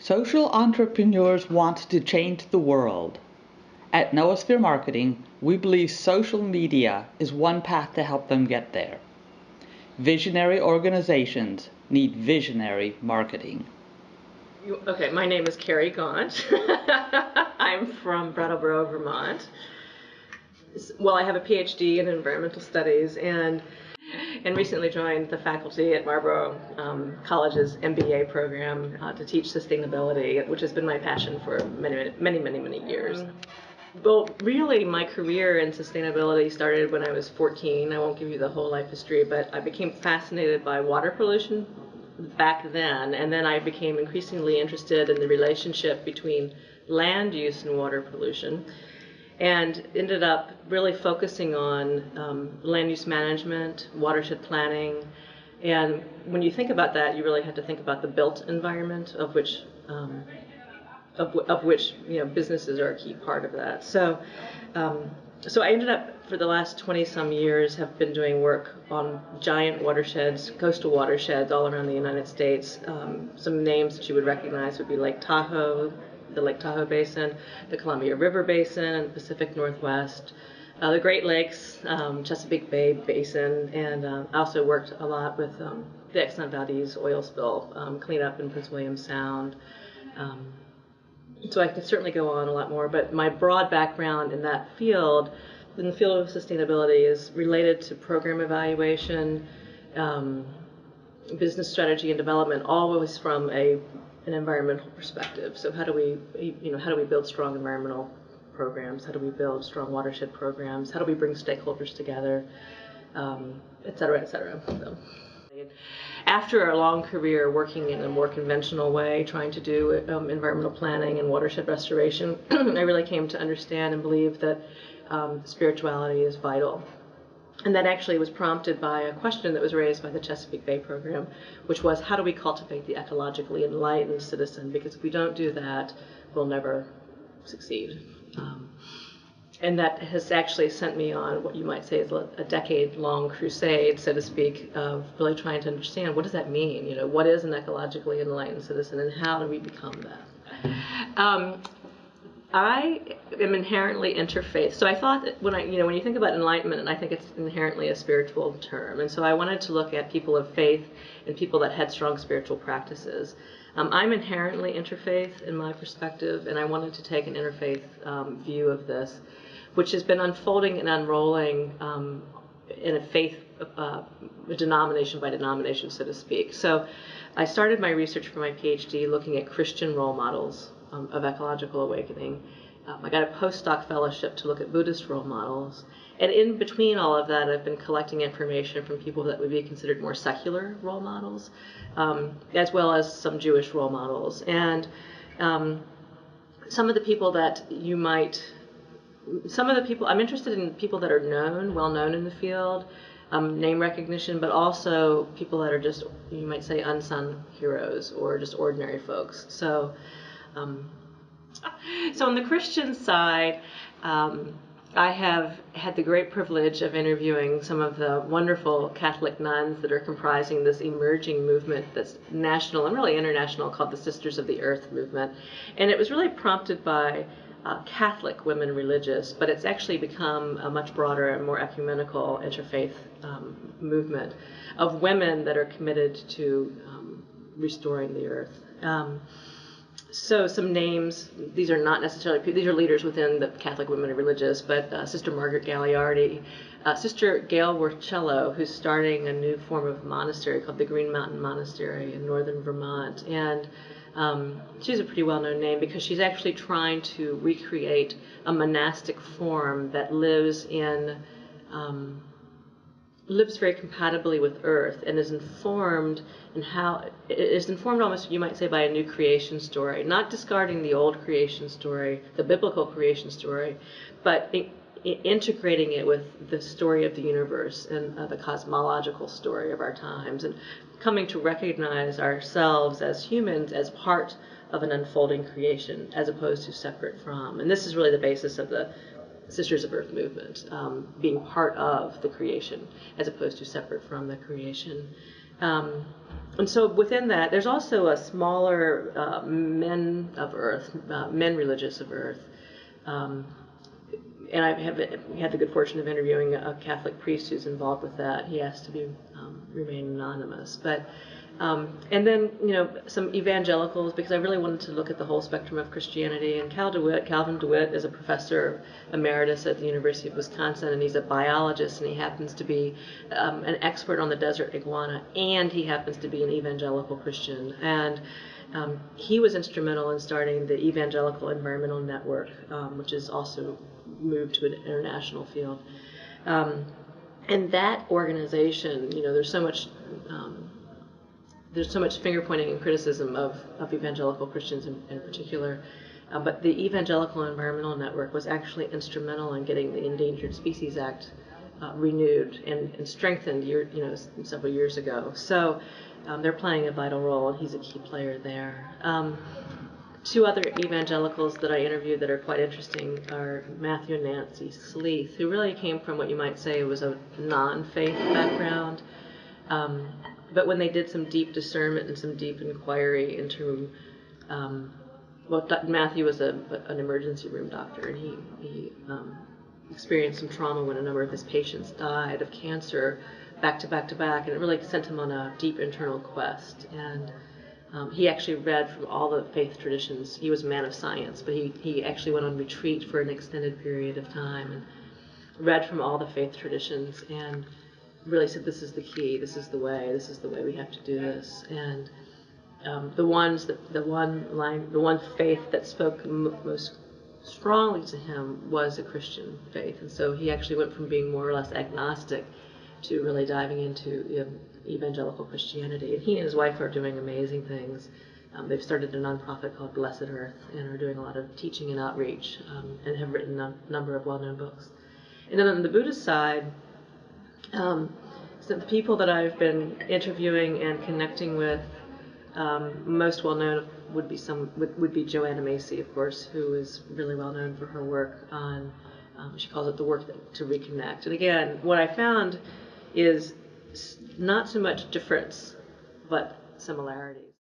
Social entrepreneurs want to change the world. At Noosphere Marketing, we believe social media is one path to help them get there. Visionary organizations need visionary marketing. Okay, my name is Carrie Gaunt. I'm from Brattleboro, Vermont. Well, I have a PhD in environmental studies and recently joined the faculty at Marlborough College's MBA program to teach sustainability, which has been my passion for many years. Well, really, my career in sustainability started when I was 14. I won't give you the whole life history, but I became fascinated by water pollution back then, and then I became increasingly interested in the relationship between land use and water pollution, and ended up really focusing on land use management, watershed planning, and when you think about that, you really have to think about the built environment, of which businesses are a key part of that. So I ended up, for the last 20 some years, have been doing work on giant watersheds, coastal watersheds all around the United States. Some names that you would recognize would be Lake Tahoe, the Lake Tahoe Basin, the Columbia River Basin, and the Pacific Northwest, the Great Lakes, Chesapeake Bay Basin, and I also worked a lot with the Exxon Valdez oil spill cleanup in Prince William Sound. So I could certainly go on a lot more, but my broad background in that field, in the field of sustainability, is related to program evaluation, business strategy and development, always from an environmental perspective. So how do we build strong environmental programs? How do we build strong watershed programs? How do we bring stakeholders together, et cetera, et cetera. So. After a long career working in a more conventional way, trying to do environmental planning and watershed restoration, I really came to understand and believe that spirituality is vital. And that actually was prompted by a question that was raised by the Chesapeake Bay program, which was, how do we cultivate the ecologically enlightened citizen? Because if we don't do that, we'll never succeed. And that has actually sent me on what you might say is a decade-long crusade, so to speak, of really trying to understand, what does that mean? What is an ecologically enlightened citizen, and how do we become that? I am inherently interfaith, so I thought that when you think about enlightenment, and I think it's inherently a spiritual term, and so I wanted to look at people of faith and people that had strong spiritual practices. I'm inherently interfaith in my perspective, and I wanted to take an interfaith view of this, which has been unfolding and unrolling in a faith denomination by denomination, so to speak. So I started my research for my PhD looking at Christian role models of ecological awakening. I got a postdoc fellowship to look at Buddhist role models. And in between all of that, I've been collecting information from people that would be considered more secular role models, as well as some Jewish role models. And some of the people I'm interested in people that are well known in the field, name recognition, but also people that are just, you might say, unsung heroes or just ordinary folks. So on the Christian side, I have had the great privilege of interviewing some of the wonderful Catholic nuns that are comprising this emerging movement that's national and really international called the Sisters of the Earth movement. And it was really prompted by Catholic women religious, but it's actually become a much broader and more ecumenical interfaith movement of women that are committed to restoring the earth. So some names, these are not necessarily, these are leaders within the Catholic women religious, but Sister Margaret Gagliardi, Sister Gail Worcello, who's starting a new form of monastery called the Green Mountain Monastery in northern Vermont. And she's a pretty well-known name because she's actually trying to recreate a monastic form that lives very compatibly with Earth and is informed almost, you might say, by a new creation story, not discarding the old creation story, the biblical creation story, but integrating it with the story of the universe and the cosmological story of our times, and coming to recognize ourselves as humans as part of an unfolding creation as opposed to separate from. And this is really the basis of the Sisters of Earth movement, being part of the creation as opposed to separate from the creation. And so within that, there's also a smaller Men of Earth, Men Religious of Earth. Um, and I have had the good fortune of interviewing a Catholic priest who's involved with that. He has to be remain anonymous, but and then some evangelicals, because I really wanted to look at the whole spectrum of Christianity. And Calvin DeWitt, is a professor emeritus at the University of Wisconsin, and he's a biologist, and he happens to be an expert on the desert iguana, and he happens to be an evangelical Christian. And he was instrumental in starting the Evangelical Environmental Network, which is also moved to an international field. And that organization, there's so much finger pointing and criticism of evangelical Christians in particular. But the Evangelical Environmental Network was actually instrumental in getting the Endangered Species Act renewed and strengthened several years ago. So they're playing a vital role, and he's a key player there. Two other evangelicals that I interviewed that are quite interesting are Matthew and Nancy Sleeth, who really came from what you might say was a non-faith background. But when they did some deep discernment and some deep inquiry into, Matthew was an emergency room doctor, and he experienced some trauma when a number of his patients died of cancer back to back to back, and it really sent him on a deep internal quest. And he actually read from all the faith traditions. He was a man of science, but he actually went on retreat for an extended period of time and read from all the faith traditions and really said, this is the key, this is the way we have to do this. And the one faith that spoke most strongly to him was a Christian faith. And so he actually went from being more or less agnostic to really diving into evangelical Christianity. And he and his wife are doing amazing things. They've started a nonprofit called Blessed Earth and are doing a lot of teaching and outreach, and have written a number of well-known books. And then on the Buddhist side, so the people that I've been interviewing and connecting with, most well known would be Joanna Macy, of course, who is really well known for her work on, she calls it the work to reconnect. And again, what I found is not so much difference, but similarities.